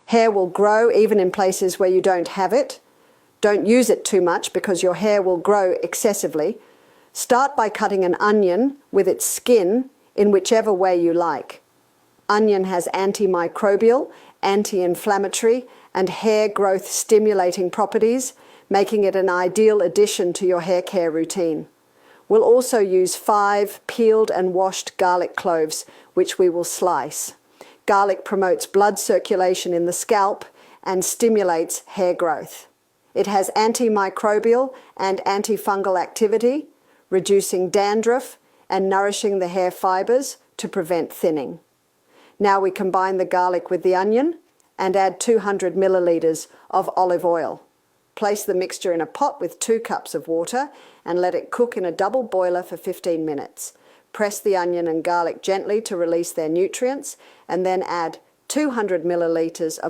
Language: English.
Hair will grow even in places where you don't have it. Don't use it too much because your hair will grow excessively. Start by cutting an onion with its skin in whichever way you like. Onion has antimicrobial, anti-inflammatory, and hair growth stimulating properties, making it an ideal addition to your hair care routine. We'll also use 5 peeled and washed garlic cloves, which we will slice. Garlic promotes blood circulation in the scalp and stimulates hair growth. It has antimicrobial and antifungal activity, reducing dandruff and nourishing the hair fibers to prevent thinning. Now we combine the garlic with the onion and add 200 milliliters of olive oil. Place the mixture in a pot with 2 cups of water and let it cook in a double boiler for 15 minutes. Press the onion and garlic gently to release their nutrients and then add 200 milliliters of